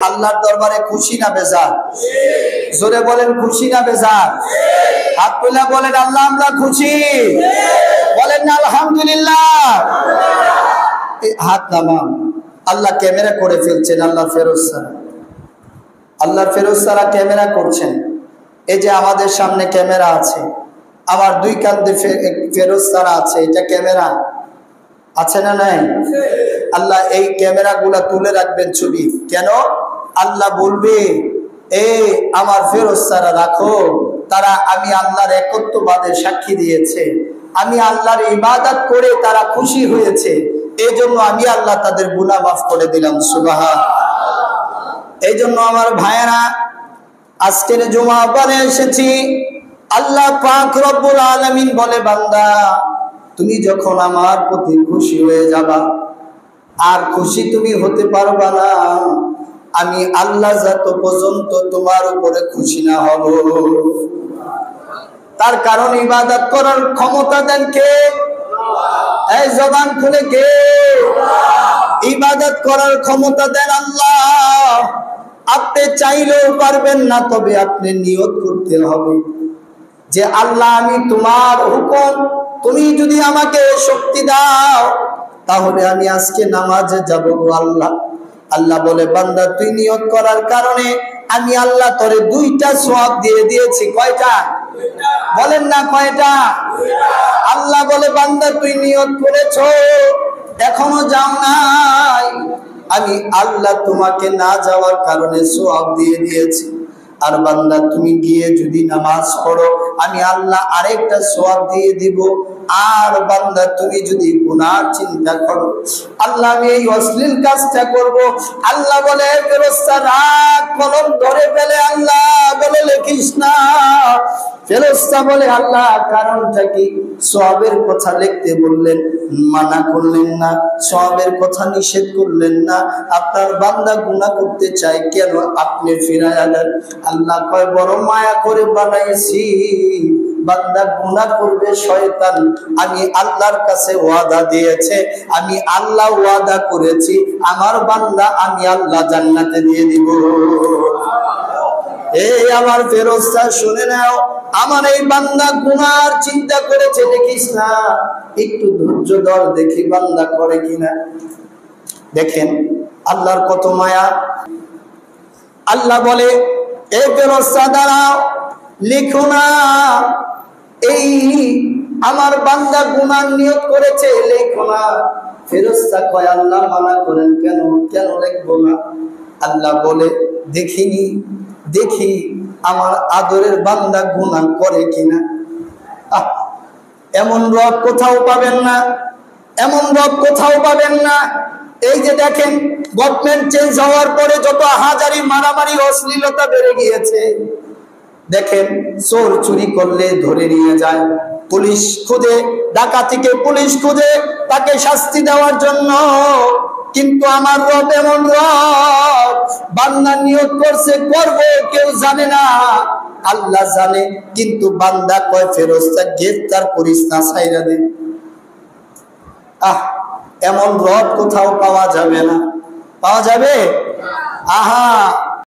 আল্লাহর দরবারে খুশি না বেজার? জোরে বলেন খুশি না বেজার? হাত তুলে বলেন আল্লাহ আমরা খুশি, বলেন না আলহামদুলিল্লাহ। হাত নামান। আল্লাহ ক্যামেরা করে ফেলছেন, আল্লাহর ফেরেশতারা, আল্লাহর ফেরেশতারা ক্যামেরা করছেন। এই যে আমাদের সামনে ক্যামেরা আছে, আমার দুই কাঁধে ফেরেশতারা আছে, এটা ক্যামেরা আছে না নাই? আল্লাহ এই ক্যামেরা গুলা তুলে রাখবেন ছবি। কেন? আল্লাহ বলবে এই আমার ফেরেশতারা রাখো, তারা আমি আল্লাহর একত্ববাদের সাক্ষী দিয়েছে, আমি আল্লাহর ইবাদত করে তারা খুশি হয়েছে, এই জন্য আমি আল্লাহ তাদের গুনাহ মাফ করে দিলাম। সুবহান। এই জন্য আমার ভাইয়েরা, আজকের জুমা পরে এসেছি, আল্লাহ পাক রব্বুল আলামিন বলে বান্দা তুমি যখন আমার প্রতি খুশি হয়ে যাবা, আর খুশি তুমি হতে পারবা না আমি আল্লাহ যত পর্যন্ত তোমার উপরে খুশি না হব। তার কারণ ইবাদত করার ক্ষমতা দেন কে? এই জবান খুলে কে? ইবাদত করার ক্ষমতা দেন আল্লাহ। আপনি চাইলেও পারবেন না, তবে আপনি নিয়ত করতে হবে যে আল্লাহ আমি তোমার হুকুম, তুমি যদি আমাকে শক্তি দাও তাহলে আমি আজকে নামাজে যাব গো আল্লাহ। আল্লাহ বলে বান্দা তুই নিয়ত করার কারণে আমি আল্লাহ তোরে 2টা সওয়াব দিয়ে দিয়েছি। কয়টা? বলেন না কয়টা? আল্লাহ বলে বান্দা তুই নিয়ত করেছো, এখনো যাও নাই, আমি আল্লাহ তোমাকে না যাওয়ার কারণে সওয়াব দিয়ে দিয়েছি। আর বান্দা তুমি গিয়ে যদি নামাজ পড়ো আমি আল্লাহ আরেকটা সওয়াব দিয়ে দিব। আর বান্দা তুমি যদি গুনাহ চিন্তা করো আল্লাহ আমি এই অশ্লীল কাজটা করব, আল্লাহ বলে ফেরেশতা রাগ কলম ধরে ফেলে, আল্লাহ বলে লিখিস না। ফেরেশতা বলে আল্লাহ কারণটা কি? সওয়াবের কথা লিখতে বললেন, মানা করলেন না, সওয়াবের কথা নিষেধ করলেন না, আপনার বান্দা গুনাহ করতে চায় কেন আপনি ফিরায়া দেন। আল্লাহ কয় বড় মায়া করে বানাইছি, বান্দা গুনাহ করবে শয়তান, আমি আল্লাহর কাছে ওয়াদা দিয়েছে, আমি আল্লাহ ওয়াদা করেছি আমার বান্দা আমি আল্লাহ জান্নাতে দিয়ে দিব। এই আমার ফেরেশতা শুনে নাও, আমার এই বান্দা গুনার চিন্তা করেছে দেখিস না, একটু ধৈর্য ধর দেখি বান্দা করে কিনা। দেখেন আল্লাহর কত মায়া। আল্লাহ বলে এই ফেরেশতা দাঁড়াও, লিখো না, এই আমার বান্দা গুনাহ নিয়ত করেছে, লিখো না। ফেরেশতা কয় আল্লাহ মানা করেন কেন? কেন লিখবো না? আল্লাহ বলে দেখিনি, দেখি আমার আদরের বান্দা গুনাহ করে কিনা। এমন রব কোথাও পাবেন না, এমন রব কোথাও পাবেন না। এই যে দেখেন গভর্নমেন্ট চেঞ্জ হওয়ার পরে যত হাজারি মারামারি অশ্লীলতা বেড়ে গিয়েছে, দেখেন চোর চুরি করলে ধরে নিয়ে যায়, পুলিশ খুঁজে, ডাকাতিকে পুলিশ খুঁজে তাকে শাস্তি দেওয়ার জন্য। কিন্তু আমার রব এমন রব, বান্দা নিয়ত করছে করব, কেউ জানে না, আল্লাহ জানে, কিন্তু বান্দা কয় ফেরেশতা গ্রেফতার করিস না, ছাইরা দে। এমন রব কোথাও পাওয়া যাবে না। পাওয়া যাবে? আহা